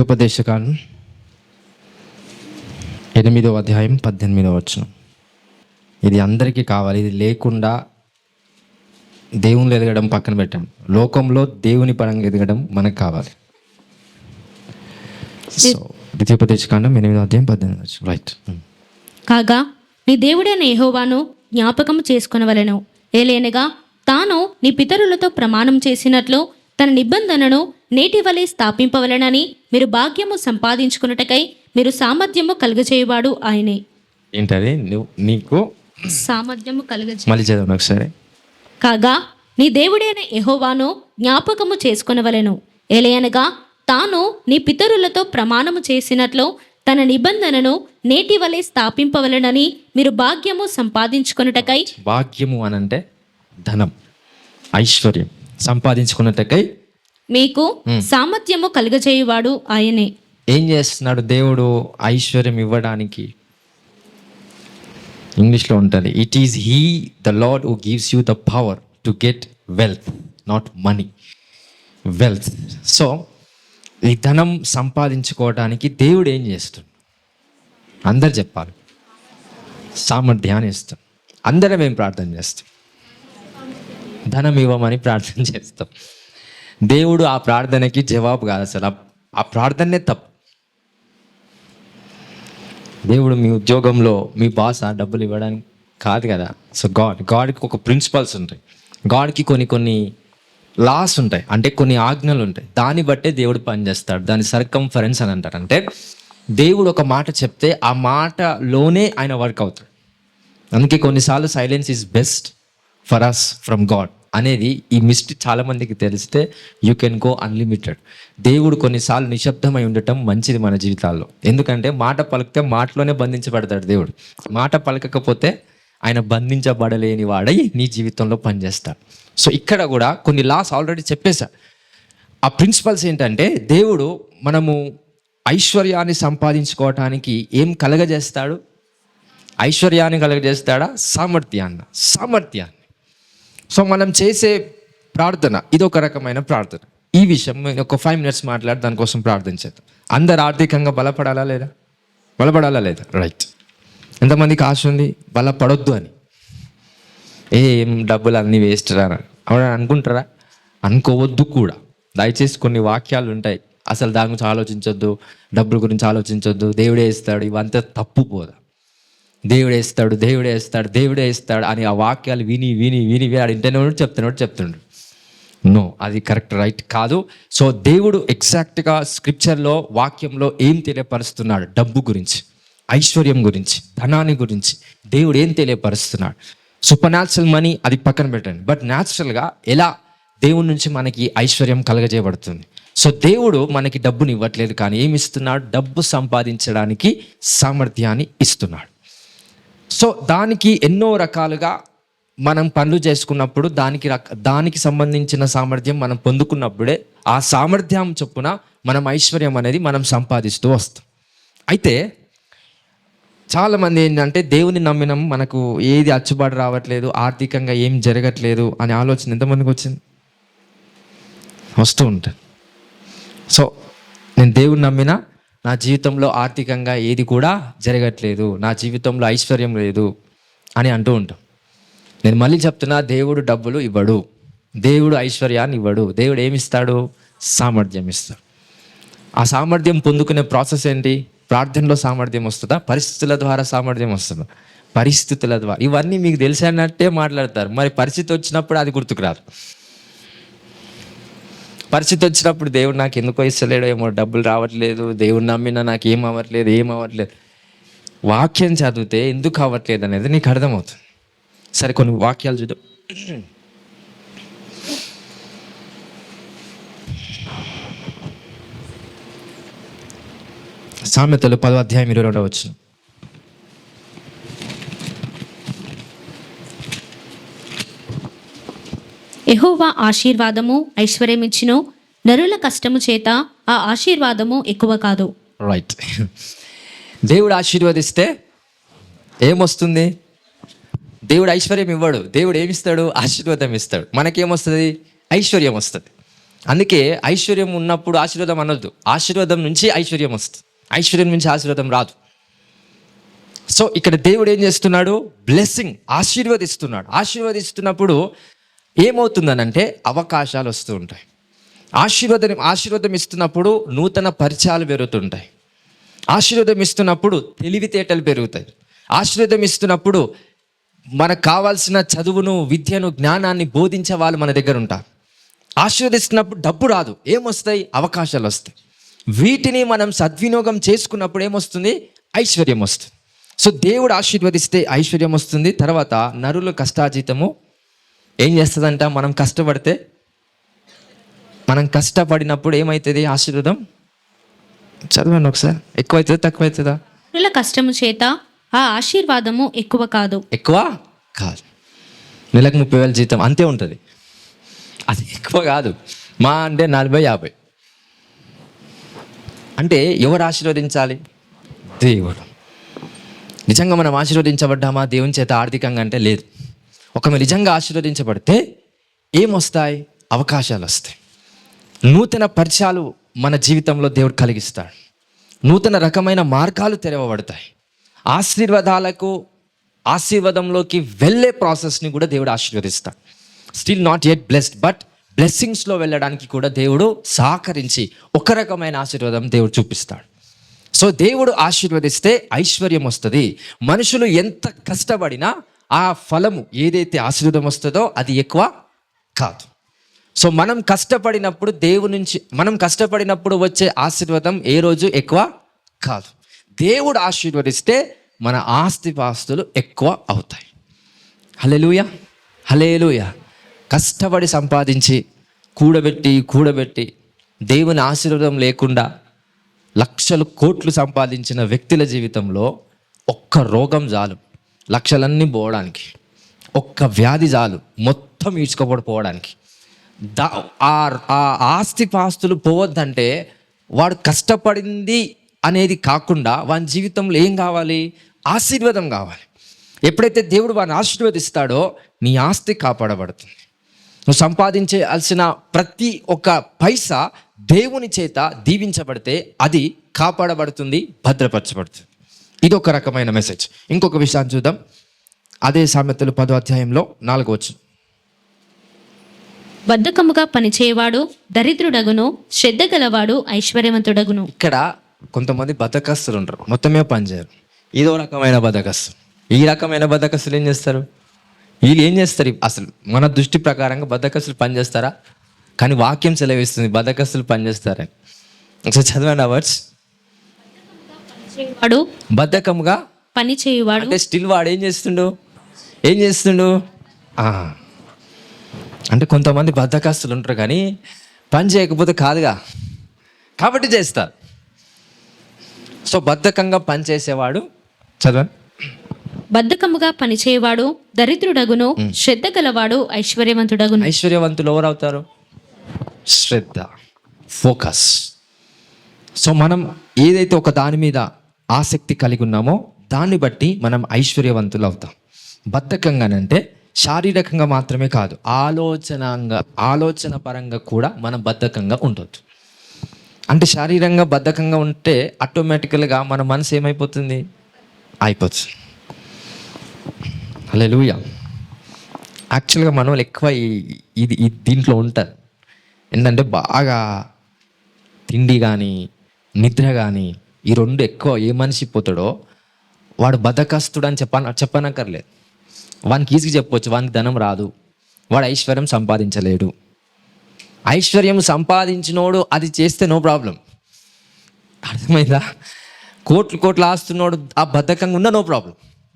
ద్వితీయోపదేశకాండం 8వ అధ్యాయం 18వ వచనం. ఇది అందరికీ కావాలి. ఇది లేకుండా దేవుని ఎదగడం పక్కన పెట్టండి. లోకంలో దేవుని పరంగా ఎదగడం మనకు కావాలి. సో ద్వితీయోపదేశకాండం 8వ అధ్యాయం 18వ వచనం. రైట్. కాగా నీ దేవుడైన యెహోవాను జ్ఞాపకము చేసుకొనవలెను. ఏలైనగా తాను నీ పితరులతో ప్రమాణం చేసినట్లు తన నిబంధనను నేటి వలె స్థాపింపవలెనని మీరు భాగ్యము సంపాదించుకున్నటకై మీరు సామర్థ్యము కలుగజేయవాడు ఆయనే. ఏంటది? నీకు సామర్థ్యము కలుగజే మళ్ళీ చదవండి ఒకసారి. కాగా నీ దేవుడైన యెహోవాను జ్ఞాపకము చేసుకొనవలెను. ఏలయనగా తాను నీ పితరులతో ప్రమాణము చేసినట్లు తన నిబంధనను నేటి వలె స్థాపింపవలెనని మీరు భాగ్యము సంపాదించుకొనుటకై. భాగ్యము అనంటే ధనం, ఐశ్వర్యం సంపాదించుకున్నట్టకై మీకు సామర్థ్యము కలుగజేయువాడు ఆయనే. ఏం చేస్తున్నాడు దేవుడు ఐశ్వర్యం ఇవ్వడానికి? ఇంగ్లీష్లో ఉంటుంది, it is he the lord who gives you the power to get wealth, not money, wealth. So ఈ ధనం సంపాదించుకోవడానికి దేవుడు ఏం చేస్తాడు? అందరు చెప్పాలి. సామర్థ్యాన్ని ఇస్తాం. అందరం ఏం ప్రార్థన చేస్తాం? ధనం ఇవ్వమని ప్రార్థన చేస్తాం. దేవుడు ఆ ప్రార్థనకి జవాబు కాదు అసలు. ఆ ప్రార్థనే తప్పు. దేవుడు మీ ఉద్యోగంలో మీ బాస్ ఆ డబ్బులు ఇవ్వడానికి కాదు కదా. సో గాడ్కి ఒక ప్రిన్సిపల్స్ ఉంటాయి. గాడ్కి కొన్ని లాస్ ఉంటాయి, అంటే కొన్ని ఆజ్ఞలు ఉంటాయి. దాన్ని బట్టే దేవుడు పనిచేస్తాడు. దాని సర్కంఫరెన్స్ అని అంటారు. అంటే దేవుడు ఒక మాట చెప్తే ఆ మాటలోనే ఆయన వర్క్ అవుతాడు. అందుకే కొన్నిసార్లు silence is best for us from God అనేది ఈ మిస్టరీ చాలామందికి తెలిస్తే యూ కెన్ గో అన్లిమిటెడ్. దేవుడు కొన్నిసార్లు నిశ్శబ్దమై ఉండటం మంచిది మన జీవితాల్లో. ఎందుకంటే మాట పలికితే మాటలోనే బంధించబడతాడు దేవుడు. మాట పలకకపోతే ఆయన బంధించబడలేని వాడై నీ జీవితంలో పనిచేస్తాడు. సో ఇక్కడ కూడా కొన్ని లాస్ ఆల్రెడీ చెప్పేశాడు. ఆ ప్రిన్సిపల్స్ ఏంటంటే దేవుడు మనము ఐశ్వర్యాన్ని సంపాదించుకోవటానికి ఏం కలగజేస్తాడు? ఐశ్వర్యాన్ని కలగజేస్తాడా? సామర్థ్యాన్ని. సో మనం చేసే ప్రార్థన ఇది ఒక రకమైన ప్రార్థన. ఈ విషయం ఒక 5 minutes మాట్లాడి దానికోసం ప్రార్థన చేద్దాం. అందరు ఆర్థికంగా బలపడాలా లేదా? రైట్. ఎంతమందికి ఆశ ఉంది బలపడొద్దు అని? ఏం డబ్బులు అన్నీ వేస్ట్ రా అని అనుకుంటారా? అనుకోవద్దు కూడా. దయచేసి కొన్ని వాక్యాలు ఉంటాయి, అసలు దాని గురించి ఆలోచించొద్దు, డబ్బుల గురించి ఆలోచించొద్దు, దేవుడే ఇస్తాడు, ఇవంతా తప్పు పోదా. దేవుడే ఇస్తాడు అని ఆ వాక్యాలు విని ఆడు ఇంటర్నోడు చెప్తున్నాడు. నో, అది కరెక్ట్ రైట్ కాదు. సో దేవుడు ఎగ్జాక్ట్గా స్క్రిప్చర్లో వాక్యంలో ఏం తెలియపరుస్తున్నాడు? డబ్బు గురించి, ఐశ్వర్యం గురించి, ధనాన్ని గురించి దేవుడు ఏం తెలియపరుస్తున్నాడు? సూపర్ న్యాచురల్ మనీ అది పక్కన పెట్టండి, బట్ న్యాచురల్గా ఎలా దేవుడి నుంచి మనకి ఐశ్వర్యం కలగజేయబడుతుంది. సో దేవుడు మనకి డబ్బుని ఇవ్వట్లేదు, కానీ ఏమి ఇస్తున్నాడు? డబ్బు సంపాదించడానికి సామర్థ్యాన్ని ఇస్తున్నాడు. సో దానికి ఎన్నో రకాలుగా మనం పనులు చేసుకున్నప్పుడు దానికి సంబంధించిన సామర్థ్యం మనం పొందుకున్నప్పుడే ఆ సామర్థ్యం చొప్పున మనం ఐశ్వర్యం అనేది మనం సంపాదిస్తూ వస్తాం. అయితే చాలామంది ఏంటంటే దేవుని నమ్మినం, మనకు ఏది అచ్చుబాటు రావట్లేదు, ఆర్థికంగా ఏం జరగట్లేదు అనే ఆలోచన ఎంతమందికి వచ్చింది? వస్తూ ఉంటుంది. సో నేను దేవుని నమ్మినా నా జీవితంలో ఆర్థికంగా ఏది కూడా జరగట్లేదు, నా జీవితంలో ఐశ్వర్యం లేదు అని అంటూ ఉంటాం. నేను మళ్ళీ చెప్తున్నా, దేవుడు డబ్బులు ఇవ్వడు, దేవుడు ఐశ్వర్యాన్ని ఇవ్వడు. దేవుడు ఏమిస్తాడు? సామర్థ్యం ఇస్తాడు. ఆ సామర్థ్యం పొందుకునే ప్రాసెస్ ఏంటి? ప్రార్థనలో సామర్థ్యం వస్తుందా? పరిస్థితుల ద్వారా సామర్థ్యం వస్తుందా? పరిస్థితుల ద్వారా. ఇవన్నీ మీకు తెలిసినట్టే మాట్లాడతారు, మరి పరిస్థితి వచ్చినప్పుడు అది గుర్తుకు రాదు. పరిస్థితి వచ్చినప్పుడు దేవుడు నాకు ఎందుకో ఇస్తలేడో ఏమో, డబ్బులు రావట్లేదు, దేవుడు నమ్మినా నాకు ఏం అవ్వట్లేదు. వాక్యం చదివితే ఎందుకు అవ్వట్లేదు అనేది నీకు అర్థమవుతుంది. సరే, కొన్ని వాక్యాలు చూద్దాం. సామెతలు 10వ అధ్యాయం 22వ వచనం. యెహోవా ఆశీర్వాదము ఐశ్వర్యమిచ్చును, నరుల కష్టము చేత ఆ ఆశీర్వాదము ఎక్కువ కాదు. రైట్. దేవుడు ఆశీర్వదిస్తే ఏమొస్తుంది? దేవుడు ఐశ్వర్యం ఇవ్వడు. దేవుడు ఏమిస్తాడు? ఆశీర్వాదం ఇస్తాడు. మనకేమొస్తుంది? ఐశ్వర్యం వస్తుంది. అందుకే ఐశ్వర్యం ఉన్నప్పుడు ఆశీర్వాదం అనొద్దు. ఆశీర్వాదం నుంచి ఐశ్వర్యం వస్తుంది, ఐశ్వర్యం నుంచి ఆశీర్వాదం రాదు. సో ఇక్కడ దేవుడు ఏం చేస్తున్నాడు? బ్లెస్సింగ్, ఆశీర్వదిస్తున్నాడు. ఆశీర్వదిస్తున్నప్పుడు ఏమవుతుందనంటే అవకాశాలు వస్తూ ఉంటాయి. ఆశీర్వాదం ఇస్తున్నప్పుడు నూతన పరిచయాలు పెరుగుతుంటాయి. ఆశీర్వాదం ఇస్తున్నప్పుడు తెలివితేటలు పెరుగుతాయి. ఆశీర్వాదం ఇస్తున్నప్పుడు మనకు కావాల్సిన చదువును, విద్యను, జ్ఞానాన్ని బోధించే వాళ్ళు మన దగ్గర ఉంటారు. ఆశీర్వదిస్తున్నప్పుడు డబ్బు రాదు, ఏమొస్తాయి? అవకాశాలు వస్తాయి. వీటిని మనం సద్వినియోగం చేసుకున్నప్పుడు ఏమొస్తుంది? ఐశ్వర్యం వస్తుంది. సో దేవుడు ఆశీర్వదిస్తే ఐశ్వర్యం వస్తుంది. తర్వాత నరుల కష్టాజీతము ఏం చేస్తుందంట? మనం కష్టపడినప్పుడు ఏమవుతుంది? ఆశీర్వాదం చదవండి ఒకసారి. ఎక్కువ అవుతుందా తక్కువ అవుతుందా? నరుల కష్టము చేత ఆ ఆశీర్వాదము ఎక్కువ కాదు. ఎక్కువ కాదు. నెలకు 30,000 జీతం అంతే ఉంటుంది, అది ఎక్కువ కాదు. మా అంటే 40-50. అంటే ఎవరు ఆశీర్వదించాలి? దేవుడు. నిజంగా మనం ఆశీర్వదించబడ్డామా దేవుని చేత ఆర్థికంగా అంటే లేదు. ఒకవేళ నిజంగా ఆశీర్వదించబడితే ఏమొస్తాయి? అవకాశాలు వస్తాయి. నూతన పరిచయాలు మన జీవితంలో దేవుడు కలిగిస్తాడు. నూతన రకమైన మార్గాలు తెరవబడతాయి. ఆశీర్వాదంలోకి వెళ్ళే ప్రాసెస్ని కూడా దేవుడు ఆశీర్వదిస్తాడు. Still not yet blessed, but బ్లెస్సింగ్స్లో వెళ్ళడానికి కూడా దేవుడు సహకరించి ఒక రకమైన ఆశీర్వాదం దేవుడు చూపిస్తాడు. సో దేవుడు ఆశీర్వదిస్తే ఐశ్వర్యం వస్తుంది. మనుషులు ఎంత కష్టపడినా ఆ ఫలము ఏదైతే ఆశీర్వాదం వస్తుందో అది ఎక్కువ కాదు. సో మనం కష్టపడినప్పుడు వచ్చే ఆశీర్వాదం ఏ రోజు ఎక్కువ కాదు. దేవుడు ఆశీర్వదిస్తే మన ఆస్తిపాస్తులు ఎక్కువ అవుతాయి. హల్లెలూయా, హల్లెలూయా. కష్టపడి సంపాదించి కూడబెట్టి దేవుని ఆశీర్వాదం లేకుండా లక్షలు కోట్లు సంపాదించిన వ్యక్తుల జీవితంలో ఒక్క రోగం చాలు లక్షలన్నీ పోవడానికి, ఒక్క వ్యాధి చాలు మొత్తం ఈడ్చుకోబడిపోవడానికి. ఆ ఆస్తిపాస్తులు పోవద్దంటే వాడు కష్టపడింది అనేది కాకుండా వాని జీవితంలో ఏం కావాలి? ఆశీర్వాదం కావాలి. ఎప్పుడైతే దేవుడు వాడిని ఆశీర్వదిస్తాడో నీ ఆస్తి కాపాడబడుతుంది. నువ్వు సంపాదించాల్సిన ప్రతి ఒక్క పైసా దేవుని చేత దీవించబడితే అది కాపాడబడుతుంది, భద్రపరచబడుతుంది. ఇది ఒక రకమైన మెసేజ్. ఇంకొక విషయాన్ని చూద్దాం. అదే సామెతలు 10వ అధ్యాయంలో 4వ వచనం. బద్ధకముగా పనిచేయవాడు దరిద్రుడగును, శ్రద్ధ గలవాడు ఐశ్వర్యవంతుడగును. ఇక్కడ కొంతమంది బద్ధకస్తులు ఉంటారు, మొత్తమే పనిచేయరు. ఇదో రకమైన బద్ధకస్తులు. ఈ రకమైన బద్ధకస్తులు ఏం చేస్తారు? వీళ్ళు ఏం చేస్తారు? అసలు మన దృష్టి ప్రకారంగా బద్ధకస్తులు పనిచేస్తారా? కానీ వాక్యం సెలవిస్తుంది బద్ధకస్తులు పనిచేస్తారని. ఒకసారి చదవండి ఆ వర్డ్స్. బద్ధకముగా పని చేయువాడు అంటే స్టిల్ వాడు ఏం చేస్తుండు? అంటే కొంతమంది బద్ధకస్తులు ఉంటారు కానీ పని చేయకపోతే కాదుగా, కాబట్టి చేస్తారు. సో బద్ధకంగా పని చేసేవాడు, చదవండి. బద్ధకముగా పనిచేయవాడు దరిద్రుడగును, శ్రద్ధ గలవాడు ఐశ్వర్యవంతుడగును. ఐశ్వర్యవంతులు ఎవరు అవుతారు? శ్రద్ధ, ఫోకస్. సో మనం ఏదైతే ఒక దాని మీద ఆసక్తి కలిగి ఉన్నామో దాన్ని బట్టి మనం ఐశ్వర్యవంతులు అవుతాం. బద్ధకంగానంటే శారీరకంగా మాత్రమే కాదు, ఆలోచన పరంగా కూడా మనం బద్ధకంగా ఉండొద్దు. అంటే శారీరంగా బద్ధకంగా ఉంటే ఆటోమేటికల్గా మన మనసు ఏమైపోతుంది? అయిపోతుంది. హల్లెలూయా. యాక్చువల్గా మనం ఎక్కువ ఇది దీంట్లో ఉంటారు. ఏంటంటే బాగా తిండి కానీ నిద్ర కానీ ఈ రెండు ఎక్కువ ఏ మనిషి పోతాడో వాడు బద్ధకస్తుడు అని చెప్పనక్కర్లేదు. వానికి ఈజీగా చెప్పవచ్చు, వానికి ధనం రాదు, వాడు ఐశ్వర్యం సంపాదించలేడు. ఐశ్వర్యం సంపాదించినోడు అది చేస్తే నో ప్రాబ్లం, అర్థమైందా? కోట్లు ఆస్తున్నోడు ఆ బద్ధకంగా ఉన్న నో ప్రాబ్లం.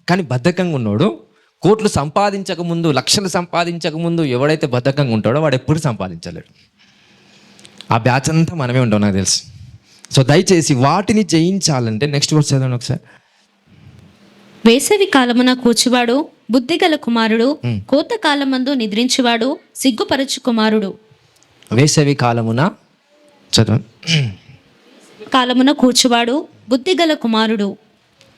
కానీ బద్ధకంగా ఉన్నోడు కోట్లు సంపాదించకముందు, లక్షలు సంపాదించకముందు ఎవడైతే బద్ధకంగా ఉంటాడో వాడు ఎప్పుడు సంపాదించలేడు. ఆ బ్యాచ్ అంతా మనమే ఉంటాం నాకు తెలుసు. సో దయచేసి వాటిని జయించాలంటే నెక్స్ట్ వర్డ్ చదవండి ఒకసారి. వేసవి కాలమున కూర్చువాడు బుద్ధిగల కుమారుడు, కోత కాలమందు నిద్రించువాడు సిగ్గుపరచు కుమారుడు. వేసవి కాలమున చదవండి. కాలమున కూర్చువాడు బుద్ధిగల కుమారుడు.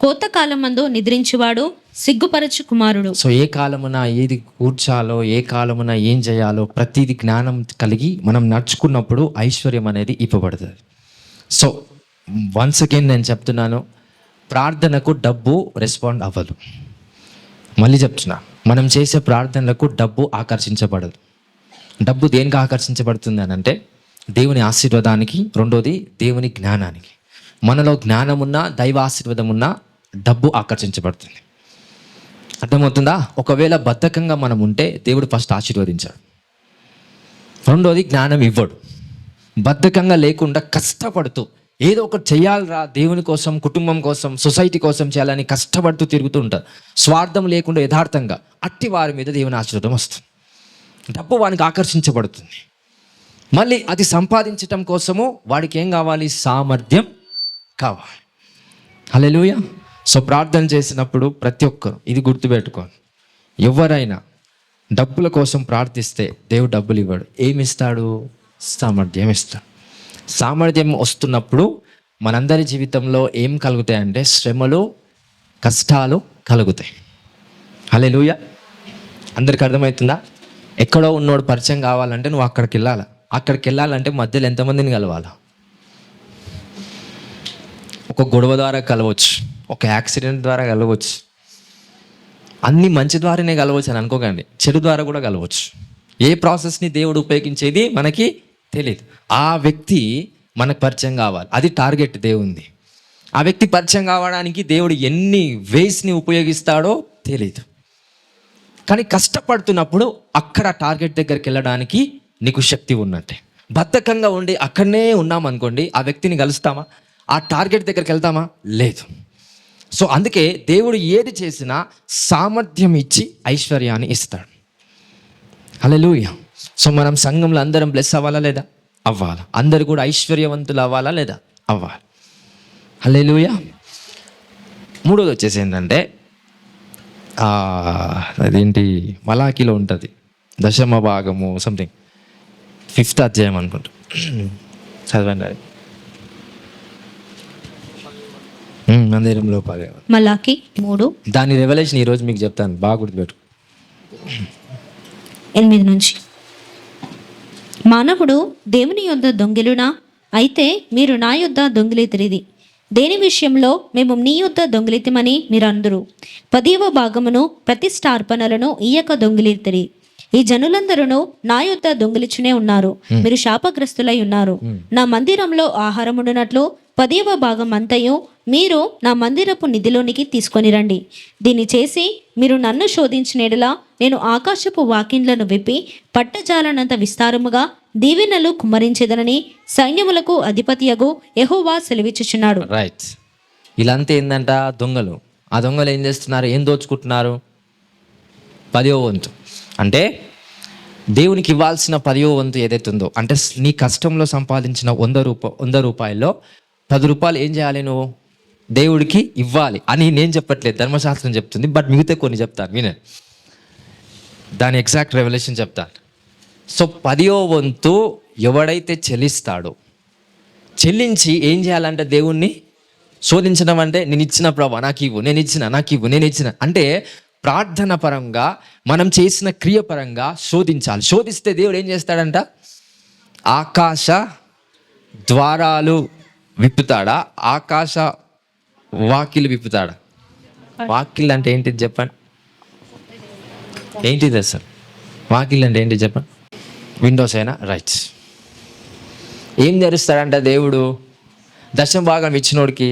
కోతకాలమందు నిద్రించువాడు సిగ్గుపరచు కుమారుడు. సో ఏ కాలమున ఏది కూర్చాలో, ఏ కాలమున ఏం చేయాలో ప్రతిదీ జ్ఞానం కలిగి మనం నడుచుకున్నప్పుడు ఐశ్వర్యం అనేది ఇవ్వబడుతుంది. సో వన్స్ అగైన్ నేను చెప్తున్నాను, ప్రార్థనకు డబ్బు రెస్పాండ్ అవ్వదు. మళ్ళీ చెప్తున్నా, మనం చేసే ప్రార్థనలకు డబ్బు ఆకర్షించబడదు. డబ్బు దేనికి ఆకర్షించబడుతుంది అని అంటే దేవుని ఆశీర్వాదానికి, రెండోది దేవుని జ్ఞానానికి. మనలో జ్ఞానం ఉన్నా, దైవ ఆశీర్వాదం ఉన్నా డబ్బు ఆకర్షించబడుతుంది. అర్థమవుతుందా? ఒకవేళ బద్ధకంగా మనం ఉంటే దేవుడు ఫస్ట్ ఆశీర్వదించాడు, రెండోది జ్ఞానం ఇవ్వడు. బద్ధకంగా లేకుండా కష్టపడుతూ ఏదో ఒకటి చేయాలిరా దేవుని కోసం, కుటుంబం కోసం, సొసైటీ కోసం చేయాలని కష్టపడుతూ తిరుగుతూ ఉంటారు. స్వార్థం లేకుండా యథార్థంగా అట్టి వారి మీద దేవుని ఆశీర్వాదం వస్తుంది. డబ్బు వానికి ఆకర్షించబడుతుంది. మళ్ళీ అది సంపాదించటం కోసము వాడికి ఏం కావాలి? సామర్థ్యం కావాలి. హల్లెలూయా. సో ప్రార్థన చేసినప్పుడు ప్రతి ఒక్కరు ఇది గుర్తుపెట్టుకోండి, ఎవరైనా డబ్బుల కోసం ప్రార్థిస్తే దేవుడు డబ్బులు ఇవ్వడు. ఏమి ఇస్తాడు? సామర్థ్యం ఇస్తాడు. సామర్థ్యం వస్తున్నప్పుడు మనందరి జీవితంలో ఏం కలుగుతాయంటే శ్రమలు, కష్టాలు కలుగుతాయి. హల్లెలూయా. అందరికి అర్థమవుతుందా? ఎక్కడో ఉన్నోడు పరిచయం కావాలంటే నువ్వు అక్కడికి వెళ్ళాలి. అక్కడికి వెళ్ళాలంటే మధ్యలో ఎంతమందిని కలవాలా? ఒక గొడవ ద్వారా కలవచ్చు, ఒక యాక్సిడెంట్ ద్వారా కలవచ్చు, అన్ని మంచి ద్వారానే కలవచ్చు అని అనుకోకండి, చెడు ద్వారా కూడా కలవచ్చు. ఏ ప్రాసెస్ని దేవుడు ఉపయోగించేది మనకి తెలియదు. ఆ వ్యక్తి మనకు పరిచయం కావాలి, అది టార్గెట్ దేవుంది. ఆ వ్యక్తి పరిచయం కావడానికి దేవుడు ఎన్ని వేస్ని ఉపయోగిస్తాడో తెలియదు. కానీ కష్టపడుతున్నప్పుడు అక్కడ టార్గెట్ దగ్గరికి వెళ్ళడానికి నీకు శక్తి ఉన్నట్టే. బద్ధకంగా ఉండి అక్కడనే ఉన్నామనుకోండి, ఆ వ్యక్తిని కలుస్తామా? ఆ టార్గెట్ దగ్గరికి వెళ్తామా? లేదు. సో అందుకే దేవుడు ఏది చేసినా సామర్థ్యం ఇచ్చి ఐశ్వర్యాన్ని ఇస్తాడు. హల్లెలూయా. సో మనం సంఘంలో అందరం బ్లెస్ అవ్వాలా లేదా? అవ్వాలి. అందరు కూడా ఐశ్వర్యవంతులు అవ్వాలా లేదా? అవ్వాలి. హల్లెలూయా. మూడోది వచ్చేసి ఏంటంటే అదేంటి, మలాకీలో ఉంటుంది, 10వ భాగము సంథింగ్ 5th అధ్యాయం అనుకుంటా, చదవండి అది. మందిరంలో మలాకి 3 దాని రెవల్యూషన్ ఈరోజు మీకు చెప్తాను, బాగా గుర్తుపెట్టు. 8 నుంచి. మానవుడు దేవుని యొద్ద దొంగిలునా? అయితే మీరు నా యొద్ద దొంగిలితిరిది. దేని విషయంలో మేము నీ యొద్ద దొంగిలితమని మీరు అందరు 10వ భాగమును ప్రతిష్టార్పణలను ఇయ్యక దొంగిలితిరి. ఈ జనులందరూ నా యొద్ద దొంగిలిచునే ఉన్నారు. మీరు శాపగ్రస్తులై ఉన్నారు. నా మందిరంలో ఆహారముండునట్లు 10వ భాగం అంతయు మీరు నా మందిరపు నిధిలోనికి తీసుకొని రండి. దీన్ని చేసి మీరు నన్ను శోధించినెడలా నేను ఆకాశపు వాకిండ్లను విప్పి పట్టజాలనంత విస్తారముగా దీవెనలు కుమ్మరించేదనని సైన్యములకు అధిపతియగు యెహోవా సెలవిచ్చుచున్నాడు. రైట్. ఇలాంతా ఏందంట? దొంగలు. ఆ దొంగలు ఏం చేస్తున్నారు? ఏం దోచుకుంటున్నారు? 10వ వంతు. అంటే దేవునికి ఇవ్వాల్సిన 10వ వంతు ఏదైతే ఉందో, అంటే నీ కష్టంలో సంపాదించిన 100 రూపాయల్లో 10 రూపాయలు ఏం చేయాలి? నువ్వు దేవుడికి ఇవ్వాలి అని నేను చెప్పట్లేదు, ధర్మశాస్త్రం చెప్తుంది. బట్ మిగతా కొన్ని చెప్తాను, వినండి. దాని ఎగ్జాక్ట్ రెవల్యూషన్ చెప్తాను. సో 10వ వంతు ఎవడైతే చెల్లిస్తాడో, చెల్లించి ఏం చేయాలంటే దేవుణ్ణి శోధించడం. అంటే నేను ఇచ్చిన ప్రభా నాకు ఇవ్వు, నేను ఇచ్చిన అంటే ప్రార్థన పరంగా మనం చేసిన క్రియ పరంగా శోధించాలి. శోధిస్తే దేవుడు ఏం చేస్తాడంట? ఆకాశ ద్వారాలు విప్పుతాడా? ఆకాశ వాకిలు విప్పుతాడా? వాకిల్ అంటే ఏంటిది చెప్పండి? ఏంటిది అసలు వాకిల్ అంటే ఏంటిది చెప్పండి? విండోస్ అయినా? రైట్. ఏం తెరుస్తాడంట దేవుడు? 10వ భాగం ఇచ్చినోడికి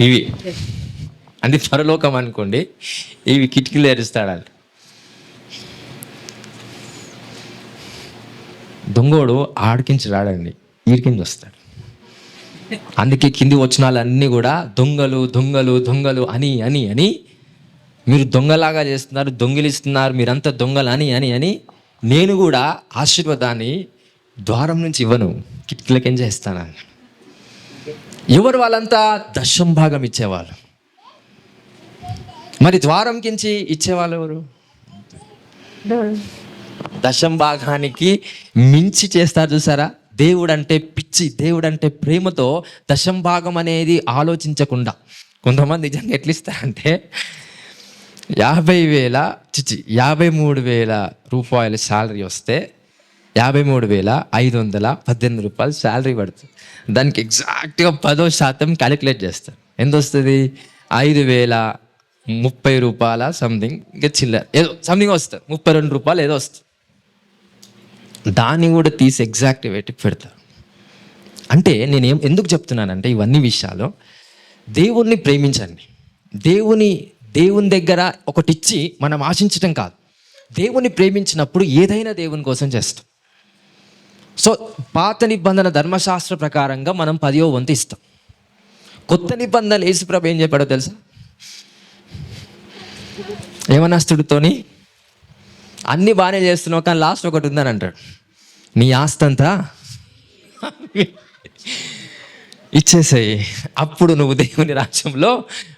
ఇవి అంటే పరలోకం అనుకోండి, ఇవి కిటికీలు తెరుస్తాడంట. దొంగోడు ఆడికించి రాడండి, వీడికించి వస్తాడు. అందుకే కింది వచ్చిన వాళ్ళన్నీ కూడా దొంగలు దొంగలు దొంగలు అని అని అని మీరు దొంగలాగా చేస్తున్నారు, దొంగిలిస్తున్నారు, మీరంతా దొంగలు అని అని అని నేను కూడా ఆశీర్వాదాన్ని ద్వారం నుంచి ఇవ్వను, కిటికీలకేం చేస్తానని. ఎవరు వాళ్ళంతా? 10వ భాగం ఇచ్చేవాళ్ళు. మరి ద్వారం కించి ఇచ్చేవాళ్ళు ఎవరు? 10వ భాగానికి మించి చేస్తారు చూసారా? దేవుడు అంటే పిచ్చి, దేవుడు అంటే ప్రేమతో దశంభాగం అనేది ఆలోచించకుండా కొంతమంది నిజంగా ఎట్లా ఇస్తారంటే 53,000 రూపాయల శాలరీ వస్తే 53,518 రూపాయలు శాలరీ పడుతుంది. దానికి ఎగ్జాక్ట్గా 10% క్యాలిక్యులేట్ చేస్తారు. ఎంత వస్తుంది? 5,030 రూపాయల సంథింగ్, ఇంకా చిల్లర ఏదో సంథింగ్ వస్తుంది, 32 రూపాయలు ఏదో వస్తుంది. దాన్ని కూడా తీసి ఎగ్జాక్ట్ వెయిట్కి పెడతారు. అంటే నేను ఎందుకు చెప్తున్నానంటే ఇవన్నీ విషయాలు, దేవుణ్ణి ప్రేమించండి. దేవుని దగ్గర ఒకటి ఇచ్చి మనం ఆశించటం కాదు. దేవుని ప్రేమించినప్పుడు ఏదైనా దేవుని కోసం చేస్తాం. సో పాత నిబంధన ధర్మశాస్త్ర ప్రకారంగా మనం 10వ వంతు ఇస్తాం. కొత్త నిబంధన యేసుప్రభు ఏం చెప్పాడో తెలుసా? యవనస్తుడితోని అన్నీ బాగానే చేస్తున్నావు కానీ లాస్ట్ ఒకటి ఉందని అంటాడు, నీ ఆస్తంతా ఇచ్చేసేయి, అప్పుడు నువ్వు దేవుని రాజ్యంలో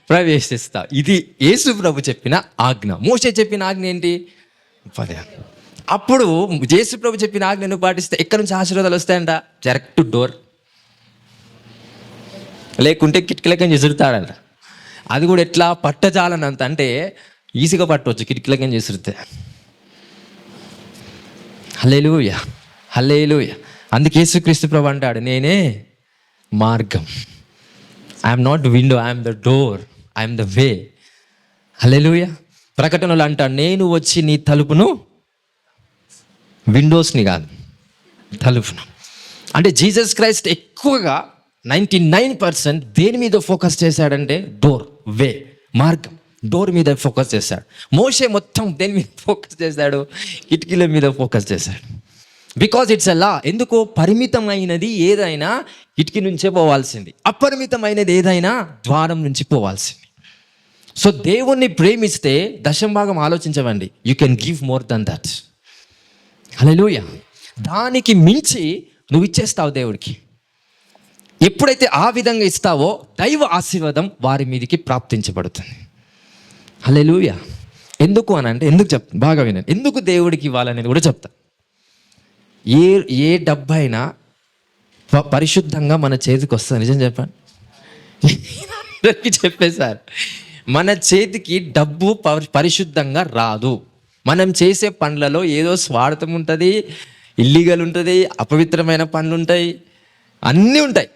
ప్రవేశిస్తావు. ఇది యేసు ప్రభు చెప్పిన ఆజ్ఞ. మోషే చెప్పిన ఆజ్ఞ ఏంటి? 10. అప్పుడు యేసు ప్రభు చెప్పిన ఆజ్ఞ నువ్వు పాటిస్తే ఎక్కడి నుంచి ఆశీర్వాదాలు వస్తాయంట? డైరెక్ట్ డోర్, లేకుంటే కిటికీలకని విసురుతాడంట. అది కూడా ఎట్లా? పట్టజాలనంత, అంటే ఈజీగా పట్టవచ్చు కిటికీలకని విసురితే. హల్లెలూయా, హల్లెలూయా. అందుకే యేసుక్రీస్తు ప్రభు అంటాడు, నేనే మార్గం, I'm not window, I'm the door, I'm the way. Hallelujah. ప్రకటనలు అంటాడు, నేను వచ్చి నీ తలుపును, విండోస్ని కాదు, తలుపును. అంటే జీసస్ క్రైస్ట్ ఎక్కువగా 99% దేని మీద ఫోకస్ చేశాడంటే డోర్, వే, మార్గం, డోర్ మీద ఫోకస్ చేశాడు. మోషే మొత్తం దేని మీద ఫోకస్ చేశాడు? కిటికీల మీద ఫోకస్ చేశాడు. బికాజ్ ఇట్స్ అ లా. ఎందుకు? పరిమితమైనది ఏదైనా కిటికీ నుంచే పోవాల్సింది, అపరిమితమైనది ఏదైనా ద్వారం నుంచి పోవాల్సింది. సో దేవుణ్ణి ప్రేమిస్తే దశంభాగం ఆలోచించవండి, you can give more than that. Hallelujah. దానికి మించి నువ్వు ఇచ్చేస్తావు దేవుడికి. ఎప్పుడైతే ఆ విధంగా ఇస్తావో దైవ ఆశీర్వాదం వారి మీదకి ప్రాప్తించబడుతుంది. హల్లెలూయా. ఎందుకు అని అంటే, ఎందుకు చెప్తాను బాగా వినండి, ఎందుకు దేవుడికి ఇవ్వాలనేది కూడా చెప్తా. ఏ డబ్బైనా పరిశుద్ధంగా మన చేతికి వస్తుంది. నిజం చెప్పండి, అందరికీ చెప్పేశారు, మన చేతికి డబ్బు పరిశుద్ధంగా రాదు. మనం చేసే పనులలో ఏదో స్వార్థం ఉంటుంది, ఇల్లీగల్ ఉంటుంది, అపవిత్రమైన పనులు ఉంటాయి, అన్నీ ఉంటాయి.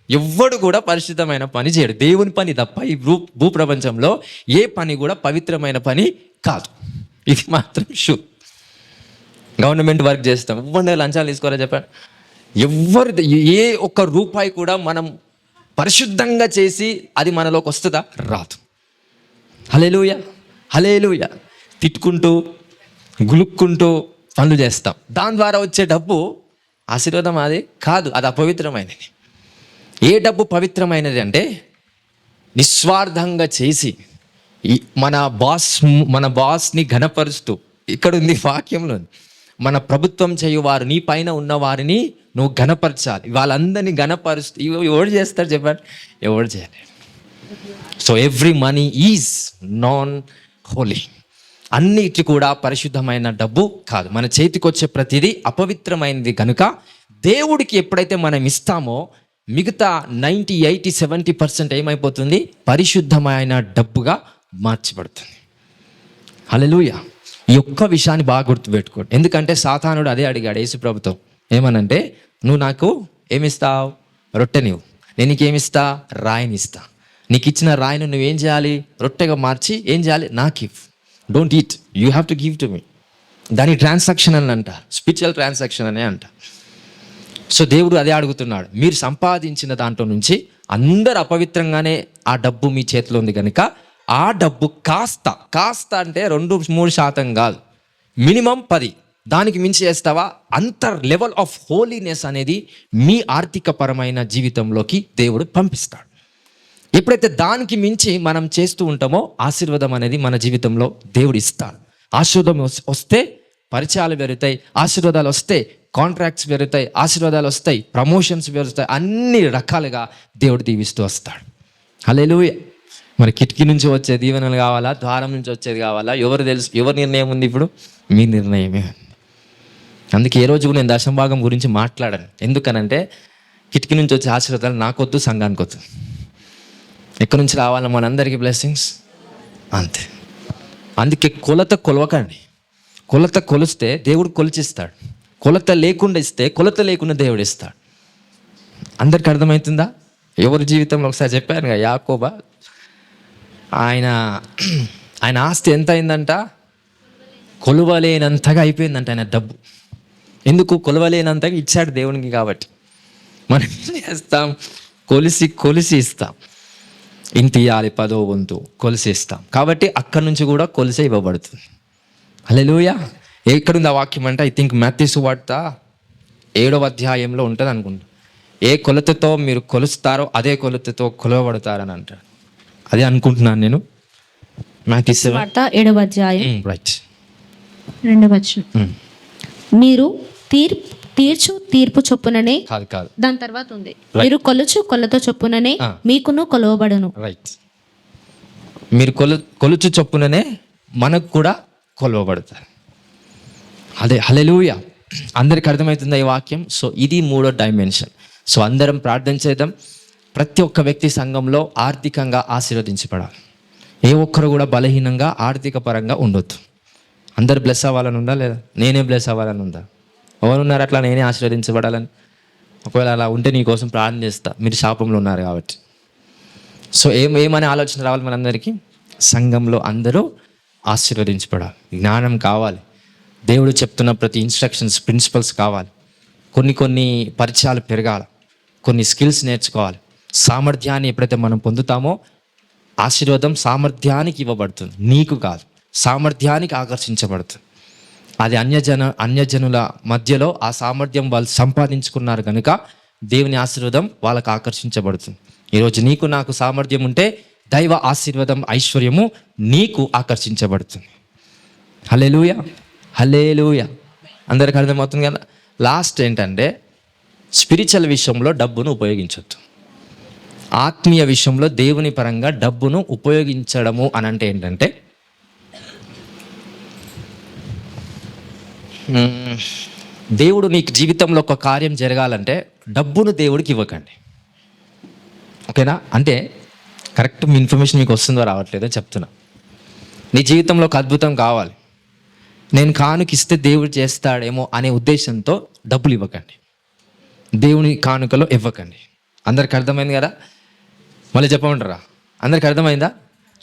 ఎవ్వడు కూడా పరిశుద్ధమైన పని చేయడు. దేవుని పని తప్ప ఈ భూప్రపంచంలో ఏ పని కూడా పవిత్రమైన పని కాదు. ఇది మాత్రం షూర్. గవర్నమెంట్ వర్క్ చేస్తాం, ఎవ్వరి లంచాలు తీసుకోరా చెప్పండి. ఎవరి ఏ ఒక్క రూపాయి కూడా మనం పరిశుద్ధంగా చేసి అది మనలోకి వస్తుందా? రాదు. హల్లెలూయా, హల్లెలూయా. తిట్టుకుంటూ గులుక్కుంటూ పనులు చేస్తాం, దాని ద్వారా వచ్చే డబ్బు ఆశీర్వాదం అది కాదు, అది అపవిత్రమైనది. ఏ డబ్బు పవిత్రమైనది అంటే నిస్వార్థంగా చేసి మన బాస్ని ఘనపరుస్తూ, ఇక్కడ ఉంది వాక్యంలో, మన ప్రభుత్వం చేయువారు, నీ పైన ఉన్న వారిని నువ్వు ఘనపరచాలి. వాళ్ళందరినీ ఘనపరుస్తూ ఎవరు చేస్తారు చెప్పండి? ఎవరు చేయలేరు. So every money is non holy. అన్నిటి కూడా పరిశుద్ధమైన డబ్బు కాదు. మన చేతికి వచ్చే ప్రతిదీ అపవిత్రమైనది కనుక దేవుడికి ఎప్పుడైతే మనం ఇస్తామో మిగతా 90, 80, 70% ఏమైపోతుంది? పరిశుద్ధమైన డబ్బుగా మార్చబడుతుంది. హల్లెలూయా. ఈ ఒక్క విషయాన్ని బాగా గుర్తుపెట్టుకోండి. ఎందుకంటే సాతానుడు అదే అడిగాడు యేసు ప్రభుతో, ఏమనంటే, నువ్వు నాకు ఏమిస్తావు? రొట్టెనివ్వు. నేను నీకేమిస్తా? రాయిని ఇస్తా. నీకు ఇచ్చిన రాయిని నువ్వేం చేయాలి? రొట్టెగా మార్చి ఏం చేయాలి? నాకు ఇవ్వు. Don't eat, you have to give to me. దాని ట్రాన్సాక్షన్ అని అంట, స్పిరిచువల్ ట్రాన్సాక్షన్ అనే అంట. సో దేవుడు అదే అడుగుతున్నాడు. మీరు సంపాదించిన దాంట్లో నుంచి అందరు అపవిత్రంగానే ఆ డబ్బు మీ చేతిలో ఉంది కనుక ఆ డబ్బు కాస్త అంటే 2-3% కాదు, మినిమం 10, దానికి మించి చేస్తావా? అంత లెవెల్ ఆఫ్ హోలీనెస్ అనేది మీ ఆర్థిక పరమైన జీవితంలోకి దేవుడు పంపిస్తాడు. ఎప్పుడైతే దానికి మించి మనం చేస్తూ ఉంటామో ఆశీర్వాదం అనేది మన జీవితంలో దేవుడు ఇస్తాడు. ఆశీర్వాదం వస్తే పరిచయాలు పెరుగుతాయి, ఆశీర్వాదాలు వస్తే కాంట్రాక్ట్స్ పెరుగుతాయి, ఆశీర్వాదాలు వస్తాయి, ప్రమోషన్స్ పెరుగుతాయి, అన్ని రకాలుగా దేవుడు దీవిస్తూ వస్తాడు. హల్లెలూయా. మరి కిటికీ నుంచి వచ్చే దీవెనలు కావాలా, ద్వారం నుంచి వచ్చేది కావాలా? ఎవరు తెలుసు? ఎవరి నిర్ణయం ఉంది ఇప్పుడు? మీ నిర్ణయమే. అందుకే ఏ రోజు కూడా నేను దశంభాగం గురించి మాట్లాడాను. ఎందుకనంటే కిటికీ నుంచి వచ్చే ఆశీర్వాదాలు నాకొద్దు, సంఘానికి వద్దు. ఎక్కడి నుంచి రావాలి మనందరికీ బ్లెస్సింగ్స్? అంతే. అందుకే కొలత కొలవకండి. కొలత కొలిస్తే దేవుడు కొలిచిస్తాడు. కొలత లేకుండా ఇస్తే కొలత లేకుండా దేవుడు ఇస్తాడు. అందరికి అర్థమవుతుందా? ఎవరి జీవితంలో ఒకసారి చెప్పాను కదా, యాకోబా ఆయన ఆస్తి ఎంత అయిందంట? కొలువలేనంతగా అయిపోయిందంట ఆయన డబ్బు. ఎందుకు? కొలువలేనంతగా ఇచ్చాడు దేవునికి కాబట్టి. మనం ఏం చేస్తాం? కొలిసి ఇస్తాం. ఇంటి ఇవ్వాలి 10వ వంతు కొలిసి ఇస్తాం. కాబట్టి అక్కడి నుంచి కూడా కొలిసే ఇవ్వబడుతుంది. హల్లెలూయా. ఎక్కడుంది ఆ వాక్యం అంటే ఐ థింక్ మత్తయి సువార్త 7వ అధ్యాయంలో ఉంటుంది అనుకుంటా. ఏ కొలతతో మీరు కొలుస్తారో అదే కొలతతో కొలవబడతారని అంటాడు. అదే అనుకుంటున్నాను నేను. మత్తయి 7వ అధ్యాయం రైట్ 2వ వచనం. మీరు తీర్చు తీర్పు చొప్పుననే కాదు దాని తర్వాత ఉంది. మీరు కొలుచు కొలతో చొప్పుననే మీకును కొలవబడును. రైట్. మీరు కొలుచు చొప్పుననే మనకు కూడా కొలవబడతారు. అదే హల్లెలూయా. అందరికి అర్థమవుతుందా ఈ వాక్యం? సో ఇది 3వ డైమెన్షన్. సో అందరం ప్రార్థన చేద్దాం. ప్రతి ఒక్క వ్యక్తి సంఘంలో ఆర్థికంగా ఆశీర్వదించబడాలి. ఏ ఒక్కరు కూడా బలహీనంగా ఆర్థిక పరంగా ఉండొద్దు. అందరు బ్లెస్ అవ్వాలని ఉందా లేదా? నేనే బ్లెస్ అవ్వాలని ఉందా? ఎవరున్నారు అట్లా నేనే ఆశీర్వదించబడాలని? ఒకవేళ అలా ఉంటే నీ కోసం ప్రార్థన చేస్తా. మీరు శాపంలో ఉన్నారు కాబట్టి. సో ఏమనే ఆలోచన రావాలి మనందరికీ? సంఘంలో అందరూ ఆశీర్వదించబడాలి. జ్ఞానం కావాలి. దేవుడు చెప్తున్న ప్రతి ఇన్స్ట్రక్షన్స్, ప్రిన్సిపల్స్ కావాలి. కొన్ని పరిచయాలు పెరగాలి. కొన్ని స్కిల్స్ నేర్చుకోవాలి. సామర్థ్యాన్ని ఎప్పుడైతే మనం పొందుతామో ఆశీర్వాదం సామర్థ్యానికి ఇవ్వబడుతుంది, నీకు కాదు. సామర్థ్యానికి ఆకర్షించబడుతుంది. అది అన్యజనుల మధ్యలో ఆ సామర్థ్యం వాళ్ళు సంపాదించుకున్నారు కనుక దేవుని ఆశీర్వాదం వాళ్ళకు ఆకర్షించబడుతుంది. ఈరోజు నీకు నాకు సామర్థ్యం ఉంటే దైవ ఆశీర్వాదం, ఐశ్వర్యము నీకు ఆకర్షించబడుతుంది. హల్లెలూయా, హల్లెలూయా. అందరికి అర్థమవుతుంది కదా? లాస్ట్ ఏంటంటే స్పిరిచువల్ విషయంలో డబ్బును ఉపయోగించొద్దు. ఆత్మీయ విషయంలో దేవుని పరంగా డబ్బును ఉపయోగించడము అని అంటే ఏంటంటే, దేవుడు నీకు జీవితంలో ఒక కార్యం జరగాలంటే డబ్బును దేవుడికి ఇవ్వకండి. ఓకేనా? అంటే కరెక్ట్ మీ ఇన్ఫర్మేషన్ మీకు వస్తుందో రావట్లేదో చెప్తున్నా. నీ జీవితంలో ఒక అద్భుతం కావాలి, నేను కానుకిస్తే దేవుడు చేస్తాడేమో అనే ఉద్దేశంతో డబ్బులు ఇవ్వకండి. దేవుని కానుకలో ఇవ్వకండి. అందరికి అర్థమైంది కదా? మళ్ళీ చెప్పమంటారా? అందరికి అర్థమైందా?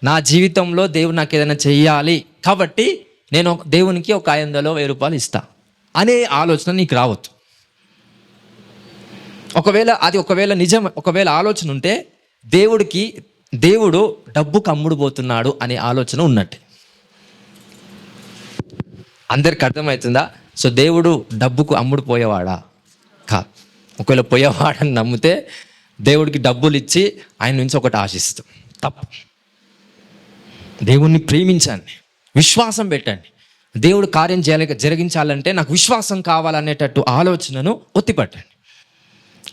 నా జీవితంలో దేవుడు నాకు ఏదైనా చెయ్యాలి కాబట్టి నేను దేవునికి ఒక 500 1000 రూపాయలు ఇస్తా అనే ఆలోచన నీకు రావద్దు. ఒకవేళ నిజం, ఒకవేళ ఆలోచన ఉంటే దేవుడు డబ్బుకు అమ్ముడుపోతున్నాడు అనే ఆలోచన ఉన్నట్టే. అందరికి అర్థమవుతుందా? సో దేవుడు డబ్బుకు అమ్ముడుపోయేవాడా? కాదు. ఒకవేళ పోయేవాడని నమ్మితే దేవుడికి డబ్బులు ఇచ్చి ఆయన నుంచి ఒకటి ఆశిస్తాం. తప్పు. దేవుణ్ణి ప్రేమించండి, విశ్వాసం పెట్టండి. దేవుడు కార్యం జరిగించాలంటే నాకు విశ్వాసం కావాలనేటట్టు ఆలోచనను ఒత్తిపట్టండి.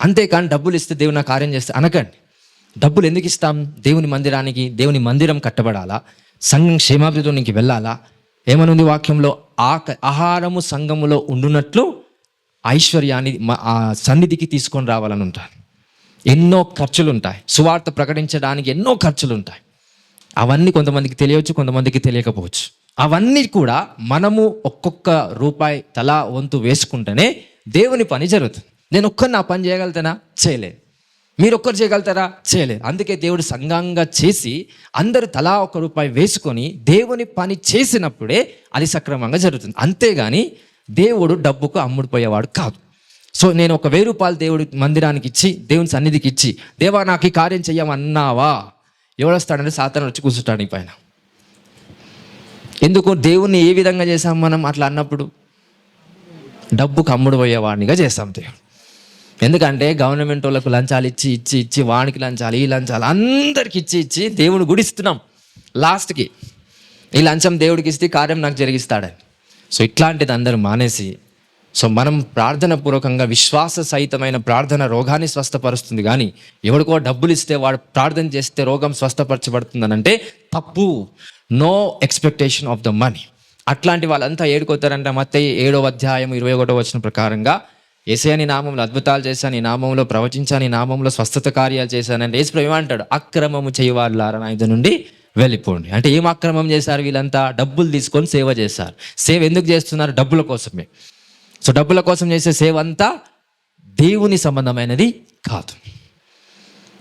అంతేకాని డబ్బులు ఇస్తే దేవుడు నా కార్యం చేస్తే అనకండి. డబ్బులు ఎందుకు ఇస్తాం? దేవుని మందిరానికి. దేవుని మందిరం కట్టబడాలా, సంఘం క్షేమాభివృద్ధికి వెళ్ళాలా. ఏమనుంది వాక్యంలో? ఆహారము సంఘములో ఉండునట్లు ఐశ్వర్యాన్ని ఆ సన్నిధికి తీసుకొని రావాలని ఉంటారు. ఎన్నో ఖర్చులు ఉంటాయి. సువార్త ప్రకటించడానికి ఎన్నో ఖర్చులు ఉంటాయి. అవన్నీ కొంతమందికి తెలియవచ్చు, కొంతమందికి తెలియకపోవచ్చు. అవన్నీ కూడా మనము ఒక్కొక్క రూపాయి తలా వంతు వేసుకుంటేనే దేవుని పని జరుగుతుంది. నేను ఒక్కరు నా పని చేయగలుగుతానా? చేయలేదు. మీరు ఒక్కరు చేయగలుగుతారా? చేయలేదు. అందుకే దేవుడు సంఘంగా చేసి అందరూ తలా 1 రూపాయి వేసుకొని దేవుని పని చేసినప్పుడే అది సక్రమంగా జరుగుతుంది. అంతేగాని దేవుడు డబ్బుకు అమ్ముడుపోయేవాడు కాదు. సో నేను 1000 రూపాయలు దేవుడి మందిరానికి ఇచ్చి, దేవుని సన్నిధికి ఇచ్చి, దేవా నాకు ఈ కార్యం చెయ్యమన్నావా, ఎవడొస్తాడంటే సాతాను వచ్చి కూర్చుంటాడు నీ పైన. ఎందుకు? దేవుణ్ణి ఏ విధంగా చేసాం మనం అట్లా అన్నప్పుడు? డబ్బుకు అమ్ముడుపోయేవాడినిగా చేస్తాం దేవుడు. ఎందుకంటే గవర్నమెంట్ వాళ్ళకు లంచాలు ఇచ్చి వానికి లంచాలు, ఈ లంచాలు అందరికి ఇచ్చి దేవుని గుడిస్తున్నాం. లాస్ట్కి ఈ లంచం దేవుడికి ఇస్తే కార్యం నాకు జరిగిస్తాడని. సో ఇట్లాంటిది అందరూ మానేసి, సో మనం ప్రార్థన పూర్వకంగా విశ్వాస సహితమైన ప్రార్థన రోగాన్ని స్వస్థపరుస్తుంది. కానీ ఎవడికో డబ్బులు ఇస్తే వాడు ప్రార్థన చేస్తే రోగం స్వస్థపరచబడుతుందని అంటే తప్పు. No expectation of the money. అట్లాంటి వాళ్ళంతా ఏడుకొతారంట. మత్తయి 7వ అధ్యాయం 21వ వచనం ప్రకారంగా యేసయ్య నీ నామంలో అద్భుతాలు చేశాను, నీ నామంలో ప్రవచించాను, నీ నామంలో స్వస్థత కార్యాలు చేశానంటే యేసు ప్రభు ఏమంటాడు? అక్రమము చేయవారులారా నా ఇద్దరు నుండి వెళ్ళిపోండి. అంటే ఏం అక్రమం చేశారు వీళ్ళంతా? డబ్బులు తీసుకొని సేవ చేశారు. సేవ ఎందుకు చేస్తున్నారు? డబ్బుల కోసమే. సో డబ్బుల కోసం చేసే సేవ అంతా దేవుని సంబంధమైనది కాదు.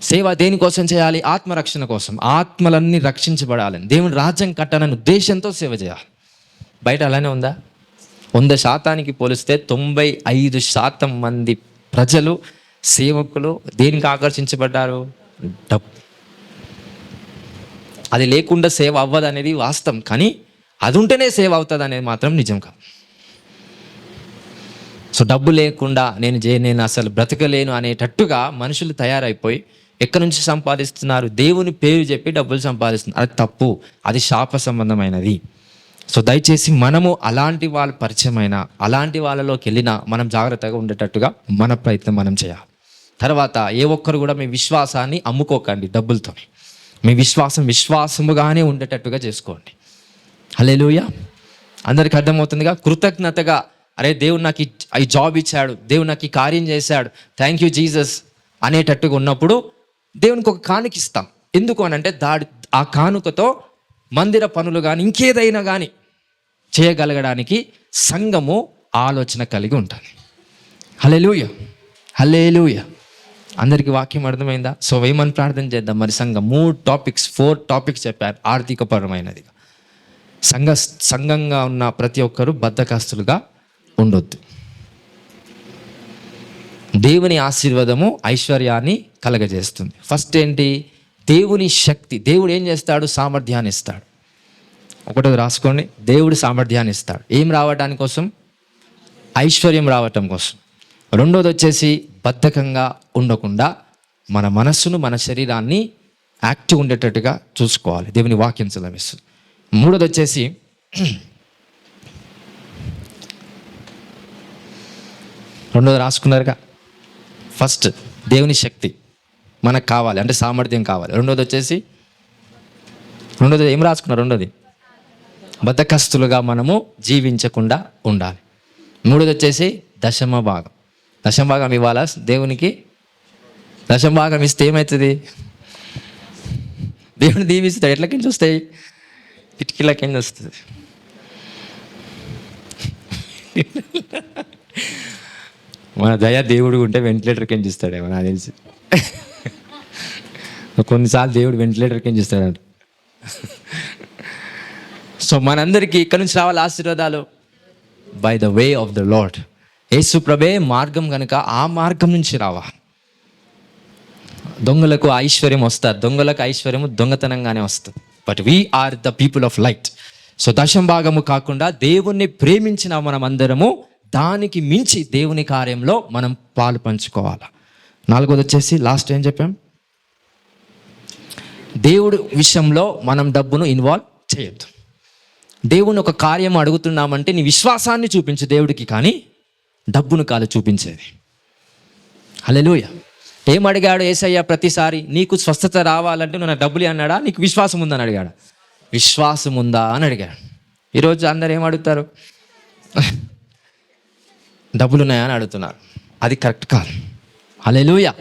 సేవ దేనికోసం చేయాలి? ఆత్మరక్షణ కోసం. ఆత్మలన్నీ రక్షించబడాలని, దేవుని రాజ్యం కట్టాలని ఉద్దేశంతో సేవ చేయాలి. బయట అలానే ఉందా? 100% పోలిస్తే 95% మంది ప్రజలు, సేవకులు దేనికి ఆకర్షించబడ్డారు? డబ్బు. అది లేకుండా సేవ అవ్వదు అనేది వాస్తవం, కానీ అది ఉంటేనే సేవ అవుతుంది అనేది మాత్రం నిజం కాదు. సో డబ్బు లేకుండా నేను అసలు బ్రతకలేను అనేటట్టుగా మనుషులు తయారైపోయి ఎక్కడి నుంచి సంపాదిస్తున్నారు? దేవుని పేరు చెప్పి డబ్బులు సంపాదిస్తున్నారు. అది తప్పు, అది శాప సంబంధమైనది. సో దయచేసి మనము అలాంటి వాళ్ళ పరిచయమైన అలాంటి వాళ్ళలోకి వెళ్ళినా మనం జాగ్రత్తగా ఉండేటట్టుగా మన ప్రయత్నం మనం చేయాలి. తర్వాత ఏ ఒక్కరు కూడా మీ విశ్వాసాన్ని అమ్ముకోకండి డబ్బులతో. మీ విశ్వాసముగానే ఉండేటట్టుగా చేసుకోండి. హల్లెలూయా. అందరికి అర్థమవుతుందిగా? కృతజ్ఞతగా, అరే దేవుడు నాకు ఈ జాబ్ ఇచ్చాడు, దేవుడు నాకు ఈ కార్యం చేశాడు, థ్యాంక్ యూ జీసస్ అనేటట్టుగా ఉన్నప్పుడు దేవునికి ఒక కానుక ఇస్తాం. ఎందుకు అని అంటే ఆ కానుకతో మందిర పనులు కానీ ఇంకేదైనా కానీ చేయగలగడానికి సంఘము ఆలోచన కలిగి ఉంటుంది. హల్లెలూయా, హల్లెలూయా. అందరికీ వాక్యం అర్థమైందా? సో ఏమని ప్రార్థన చేద్దాం మరి? సంఘం 4 టాపిక్స్ చెప్పారు. ఆర్థికపరమైనది. సంఘంగా ఉన్న ప్రతి ఒక్కరూ బద్ధకస్తులుగా ఉండొద్దు. దేవుని ఆశీర్వాదము ఐశ్వర్యాన్ని కలగజేస్తుంది. ఫస్ట్ ఏంటి? దేవుని శక్తి. దేవుడు ఏం చేస్తాడు? సామర్థ్యాన్ని ఇస్తాడు. ఒకటోది రాసుకోండి, దేవుడు సామర్థ్యాన్ని ఇస్తాడు. ఏం రావడానికి కోసం? ఐశ్వర్యం రావటం కోసం. రెండోది వచ్చేసి బద్ధకంగా ఉండకుండా మన మనస్సును, మన శరీరాన్ని యాక్టివ్ ఉండేటట్టుగా చూసుకోవాలి. దేవుని వాక్యం సెలవిస్తుంది. మూడోది వచ్చేసి రెండోది రాసుకున్నారుగా. ఫస్ట్ దేవుని శక్తి మనకు కావాలి, అంటే సామర్థ్యం కావాలి. రెండోది ఏం రాసుకున్నారు? రెండోది బద్ధకస్తులుగా మనము జీవించకుండా ఉండాలి. మూడోది వచ్చేసి దశమ భాగం ఇవ్వాలా దేవునికి. దశమ భాగం ఇస్తే ఏమవుతుంది? దేవుని దీవిస్తాడు. ఎట్లకించి వస్తాయి? కిటికీలకించి వస్తుంది. మన దయ దేవుడు ఉంటే వెంటిలేటర్ కింద ఇస్తాడేమో నాకు తెలిసి. కొన్నిసార్లు దేవుడు వెంటిలేటర్ కింద ఇస్తాడంట. సో మనందరికీ ఇక్కడ నుంచి రావాలి ఆశీర్వాదాలు. By the way of the Lord. Yesu ప్రభే మార్గం కనుక ఆ మార్గం నుంచి రావాలి. దొంగలకు ఐశ్వర్యం వస్తారు, దొంగలకు ఐశ్వర్యము దొంగతనంగానే వస్తుంది. But we are the people of light. So దశం భాగము కాకుండా దేవుణ్ణి ప్రేమించిన మనం అందరము దానికి మించి దేవుని కార్యంలో మనం పాలు పంచుకోవాలి. నాలుగోది వచ్చేసి లాస్ట్ ఏం చెప్పాం? దేవుడు విషయంలో మనం డబ్బును ఇన్వాల్వ్ చేయొద్దు. దేవుని ఒక కార్యం అడుగుతున్నామంటే నీ విశ్వాసాన్ని చూపించు దేవుడికి, కానీ డబ్బును కాదు చూపించేది. హల్లెలూయా. ఏం అడిగాడు యేసయ్య ప్రతిసారి? నీకు స్వస్థత రావాలంటే నువ్వు నా డబ్బులు అన్నాడా, నీకు విశ్వాసం ఉందని అడిగాడు? విశ్వాసం ఉందా అని అడిగాడు. ఈరోజు అందరు ఏం అడుగుతారు? డబ్బులు ఉన్నాయా అని అడుగుతున్నారు. అది కరెక్ట్ కాదు. హల్లెలూయా.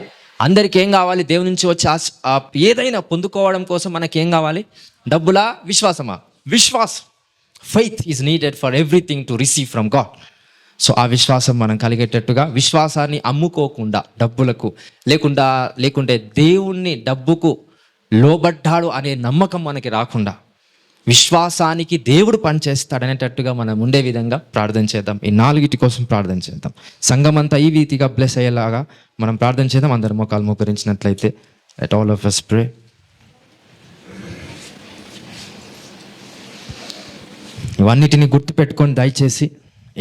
అందరికి ఏం కావాలి? దేవుని నుంచి వచ్చి ఏదైనా పొందుకోవడం కోసం మనకేం కావాలి? డబ్బులా, విశ్వాసమా? విశ్వాసం. Faith is needed for everything to receive from God. So ఆ విశ్వాసం మనం కలిగేటట్టుగా, విశ్వాసాన్ని అమ్ముకోకుండా డబ్బులకు లేకుంటే దేవుణ్ణి డబ్బుకు లోబడ్డాడు అనే నమ్మకం మనకి రాకుండా విశ్వాసానికి దేవుడు పనిచేస్తాడనేటట్టుగా మనం ఉండే విధంగా ప్రార్థన చేద్దాం. ఈ 4 కోసం ప్రార్థన చేద్దాం. సంఘం అంతా ఈ రీతిగా బ్లెస్ అయ్యేలాగా మనం ప్రార్థన చేద్దాం. అందరి మోకాలు మోకరించినట్లయితే let all of us pray. ఇవన్నిటిని గుర్తుపెట్టుకొని దయచేసి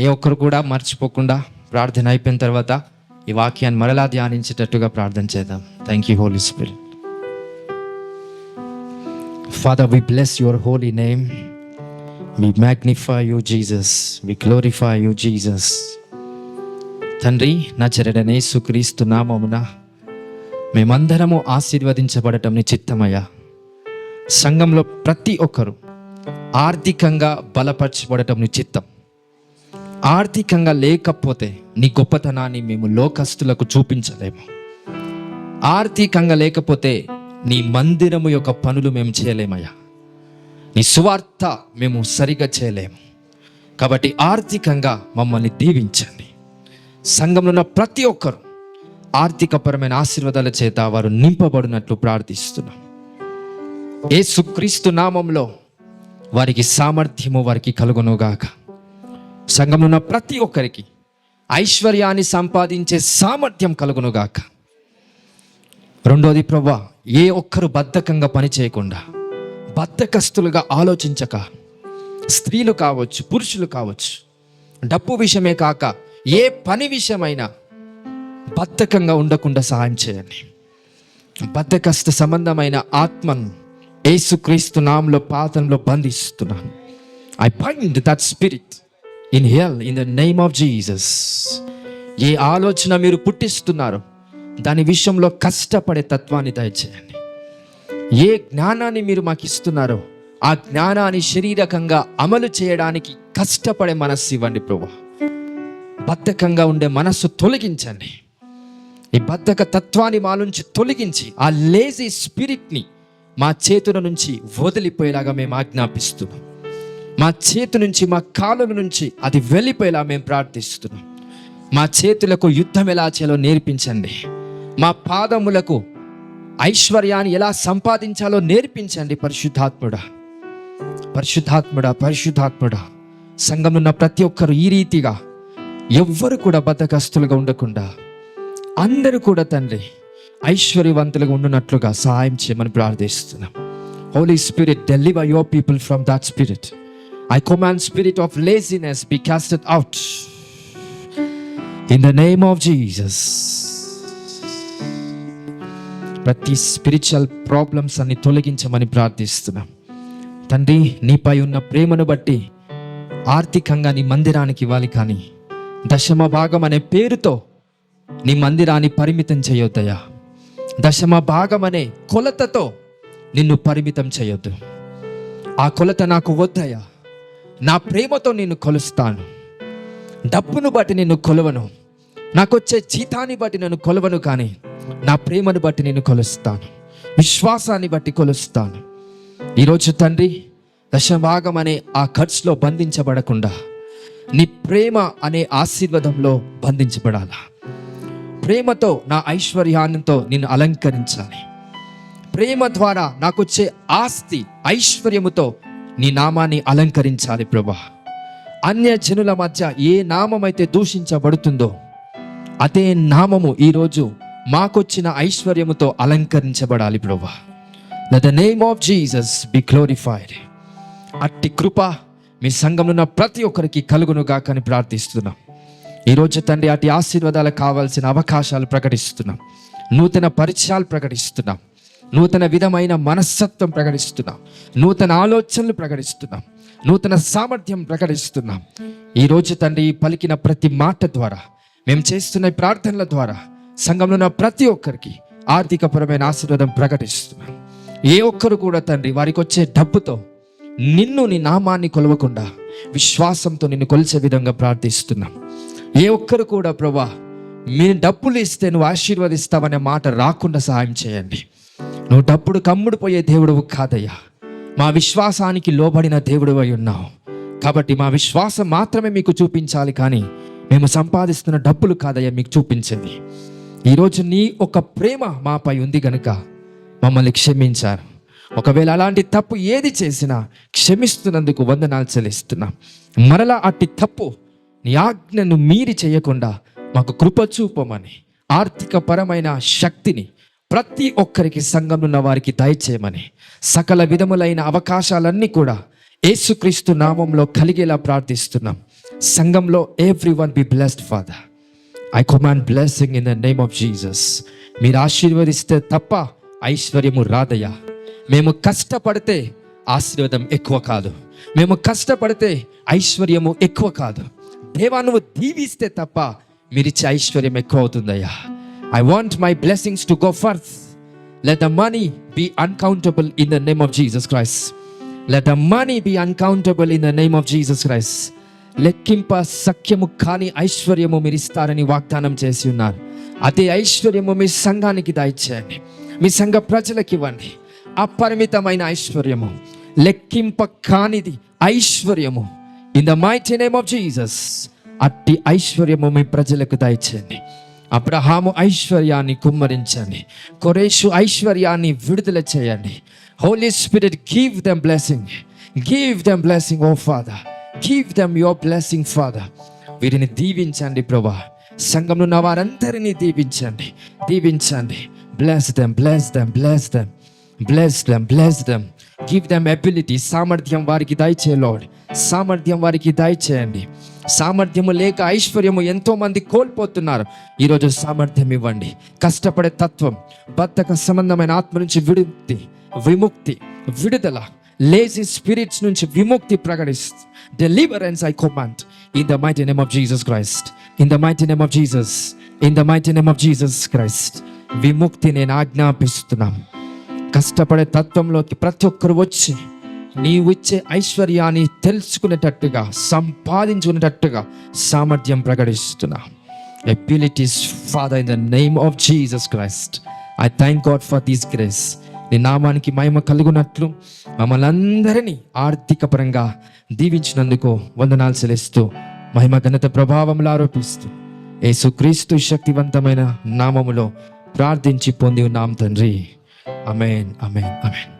ఏ ఒక్కరు కూడా మర్చిపోకుండా ప్రార్థన అయిపోయిన తర్వాత ఈ వాక్యాన్ని మరలా ధ్యానించేటట్టుగా ప్రార్థన చేద్దాం. Thank you Holy Spirit. Father, we bless your holy name. We magnify you, Jesus. We glorify you, Jesus. తండ్రి, నజరేయుడైన యేసుక్రీస్తు నామమున మేమందరము ఆశీర్వదించబడటం నీ చిత్తమయ్యా. సంఘంలో ప్రతి ఒక్కరు ఆర్థికంగా బలపరచబడటం నీ చిత్తం. ఆర్థికంగా లేకపోతే నీ గొప్పతనాన్ని మేము లోకస్తులకు చూపించలేము. ఆర్థికంగా లేకపోతే నీ మందిరము యొక్క పనులు మేము చేయలేమయ్యా. నీ సువార్త మేము సరిగా చేయలేము. కాబట్టి ఆర్థికంగా మమ్మల్ని దీవించండి. సంఘంలో ఉన్న ప్రతి ఒక్కరు ఆర్థికపరమైన ఆశీర్వాదాల చేత వారు నింపబడినట్లు ప్రార్థిస్తున్నాం. యేసుక్రీస్తు నామంలో వారికి సామర్థ్యము వారికి కలుగునుగాక. సంఘంలో ఉన్న ప్రతి ఒక్కరికి ఐశ్వర్యాన్ని సంపాదించే సామర్థ్యం కలుగునుగాక. రెండోది ప్రభువా, ఏ ఒక్కరు బద్ధకంగా పని చేయకుండా, బద్ధకస్తులుగా ఆలోచించక, స్త్రీలు కావచ్చు, పురుషులు కావచ్చు, డబ్బు విషయమే కాక ఏ పని విషయమైనా బద్ధకంగా ఉండకుండా సహాయం చేయండి. బద్ధకస్త సంబంధమైన ఆత్మను యేసుక్రీస్తు నామములో పాతంలో బంధిస్తున్నాను. I bind that spirit in hell in the name of Jesus. ఏ ఆలోచన మీరు పుట్టిస్తున్నారో దాని విషయంలో కష్టపడే తత్వాన్ని దయచేయండి. ఏ జ్ఞానాన్ని మీరు మాకు ఇస్తున్నారో ఆ జ్ఞానాన్ని శరీరకంగా అమలు చేయడానికి కష్టపడే మనస్సు ఇవ్వండి ప్రభువా. బద్ధకంగా ఉండే మనస్సు తొలగించండి. ఈ బద్ధక తత్వాన్ని మా నుంచి తొలగించి ఆ లేజీ స్పిరిట్ని మా చేతుల నుంచి వదిలిపోయేలాగా మేము ఆజ్ఞాపిస్తున్నాం. మా చేతు నుంచి, మా కాళ్ళ నుంచి అది వెళ్ళిపోయేలా మేము ప్రార్థిస్తున్నాం. మా చేతులకు యుద్ధం ఎలా చేయాలో నేర్పించండి. మా పాదములకు ఐశ్వర్యాన్ని ఎలా సంపాదించాలో నేర్పించండి. పరిశుద్ధాత్ముడా, పరిశుద్ధాత్ముడా, పరిశుద్ధాత్ముడా, సంఘంలో ఉన్న ప్రతి ఒక్కరు ఈ రీతిగా ఎవ్వరు కూడా బద్ధకస్తులుగా ఉండకుండా అందరూ కూడా తండ్రి ఐశ్వర్యవంతులుగా ఉండునట్లుగా సహాయం చేయమని ప్రార్థిస్తున్నాం. Holy Spirit, deliver your people from that spirit. I command spirit of laziness be casted out in the name of Jesus. ప్రతి స్పిరిచువల్ ప్రాబ్లమ్స్ అన్ని తొలగించమని ప్రార్థిస్తున్నాం. తండ్రి, నీపై ఉన్న ప్రేమను బట్టి ఆర్థికంగా నీ మందిరానికి ఇవ్వాలి, కానీ దశమ భాగం అనే పేరుతో నీ మందిరాన్ని పరిమితం చేయొద్దయ్యా. దశమ భాగం అనే కొలతతో నిన్ను పరిమితం చేయొద్దు. ఆ కొలత నాకు వద్దయ్యా. నా ప్రేమతో నిన్ను కొలుస్తాను. డబ్బును బట్టి నిన్ను కొలవను, నాకొచ్చే జీతాన్ని బట్టి నేను కొలవను, కానీ నా ప్రేమను బట్టి నిన్ను కొలుస్తాను, విశ్వాసాన్ని బట్టి కొలుస్తాను. ఈరోజు తండ్రి, దశభాగం అనే ఆ ఖర్చులో బంధించబడకుండా నీ ప్రేమ అనే ఆశీర్వాదంలో బంధించబడాలా. ప్రేమతో నా ఐశ్వర్యాన్నితో నిన్ను అలంకరించాలి. ప్రేమ ద్వారా నాకొచ్చే ఆస్తి ఐశ్వర్యముతో నీ నామాన్ని అలంకరించాలి ప్రభువా. అన్య జనుల మధ్య ఏ నామమైతే దూషించబడుతుందో అదే నామము ఈరోజు మాకొచ్చిన ఐశ్వర్యముతో అలంకరించబడాలి ప్రభువా. Let the name of Jesus B glorified. అట్టి కృప మీ సంఘంలో ఉన్న ప్రతి ఒక్కరికి కలుగునుగాక అని ప్రార్థిస్తున్నాం. ఈరోజు తండ్రి, అటు ఆశీర్వాదాలకు కావాల్సిన అవకాశాలు ప్రకటిస్తున్నాం. నూతన పరిచయాలు ప్రకటిస్తున్నాం. నూతన విధమైన మనస్తత్వం ప్రకటిస్తున్నాం. నూతన ఆలోచనలు ప్రకటిస్తున్నాం. నూతన సామర్థ్యం ప్రకటిస్తున్నాం. ఈరోజు తండ్రి, పలికిన ప్రతి మాట ద్వారా, మేము చేస్తున్న ప్రార్థనల ద్వారా సంఘంలో ఉన్న ప్రతి ఒక్కరికి ఆర్థికపరమైన ఆశీర్వాదం ప్రకటిస్తున్నాం. ఏ ఒక్కరు కూడా తండ్రి వారికి వచ్చే డబ్బుతో నిన్ను, నీ నామాన్ని కొలవకుండా విశ్వాసంతో నిన్ను కొలిచే విధంగా ప్రార్థిస్తున్నాం. ఏ ఒక్కరు కూడా ప్రభా, మీ డబ్బులు ఇస్తే నువ్వు ఆశీర్వదిస్తావనే మాట రాకుండా సహాయం చేయండి. నువ్వు డబ్బుడు కమ్ముడు పోయే దేవుడువు కాదయ్యా. మా విశ్వాసానికి లోబడిన దేవుడు అయి ఉన్నావు. కాబట్టి మా విశ్వాసం మాత్రమే మీకు చూపించాలి, కానీ మేము సంపాదిస్తున్న డబ్బులు కాదయ్యా మీకు చూపించింది. ఈరోజు నీ ఒక ప్రేమ మాపై ఉంది కనుక మమ్మల్ని క్షమించారు. ఒకవేళ అలాంటి తప్పు ఏది చేసినా క్షమిస్తున్నందుకు వందనాలు చెల్లిస్తున్నాం. మరలా అట్టి తప్పు నీ ఆజ్ఞను మీరి చేయకుండా మాకు కృప చూపమని, ఆర్థిక పరమైన శక్తిని ప్రతి ఒక్కరికి సంఘంలో ఉన్న వారికి దయచేయమని, సకల విధములైన అవకాశాలన్నీ కూడా యేసుక్రీస్తు నామంలో కలిగేలా ప్రార్థిస్తున్నాం. సంఘంలో everyone be blessed father. I command blessing in the name of Jesus. మీరు ఆశీర్వదిస్తే తప్ప ఐశ్వర్యము రాదయ్యా. మేము కష్టపడితే ఆశీర్వాదం ఎక్కువ కాదు, మేము కష్టపడితే ఐశ్వర్యము ఎక్కువ కాదు. దేవా, నువ్వు దీవిస్తే తప్ప మీరిచ్చే ఐశ్వర్యం ఎక్కువ అవుతుందయ్యా. I want my blessings to go first. Let the money be uncountable in the name of Jesus Christ. Let the money be uncountable in the name of Jesus Christ. లెక్కింప సఖ్యము కాని ఐశ్వర్యము మీరు ఇస్తారని వాగ్దానం చేసి ఉన్నారు. అదే ఐశ్వర్యము మీ సంఘానికి దయచేయండి, మీ సంఘ ప్రజలకు ఇవ్వండి. అపరిమితమైన ఐశ్వర్యము, లెక్కింప కానిది ఐశ్వర్యము, in the mighty name of Jesus. అట్టి ఐశ్వర్యము మీ ప్రజలకు దయచేయండి. అబ్రహాము ఐశ్వర్యాన్ని కుమ్మరించండి, కొరేషు ఐశ్వర్యాన్ని విడుదల చేయండి. Holy Spirit give them blessing, give them blessing O Father, give them your blessing Father. వీరిని దీవించండి ప్రభా, సంఘంలో ఉన్న వారందరినీ దీవించండి, దీవించండి. Bless them, bless them, bless them, bless them, bless them. Give them ability, సామర్థ్యం వారికి దయచే లార్డ్, సామర్థ్యం వారికి దయచేయండి. సామర్థ్యము లేక ఐశ్వర్యము ఎంతో మంది కోల్పోతున్నారు. ఈరోజు సామర్థ్యం ఇవ్వండి. కష్టపడే తత్వం, బద్ధక సంబంధమైన ఆత్మ నుంచి విముక్తి, విడుదల, లేజీ స్పిరిట్స్ నుంచి విముక్తి ప్రకటిస్తూ deliverance I command in the mighty name of Jesus Christ, in the mighty name of Jesus, in the mighty name of Jesus Christ. విముక్తి నేను ఆజ్ఞాపిస్తున్నాను. కష్టపడే తత్వంలోకి ప్రతి ఒక్కరు వచ్చి నీవు ఇచ్చే ఐశ్వర్యాన్ని తెలుసుకునేటట్టుగా, సంపాదించుకునేటట్టుగా సామర్థ్యం ప్రకటిస్తున్నా. Abilities father in the name of Jesus Christ. I thank God for this grace. నీ నామానికి మహిమ కలుగునట్లు మమ్మల్ని అందరినీ ఆర్థిక పరంగా దీవించినందుకు వందనాలు చెల్లిస్తూ, మహిమ ఘనత ప్రభావములు ఆరోపిస్తూ, యేసుక్రీస్తు శక్తివంతమైన నామములో ప్రార్థించి పొంది ఉన్నాం తండ్రి. ఆమేన్, ఆమేన్, ఆమేన్.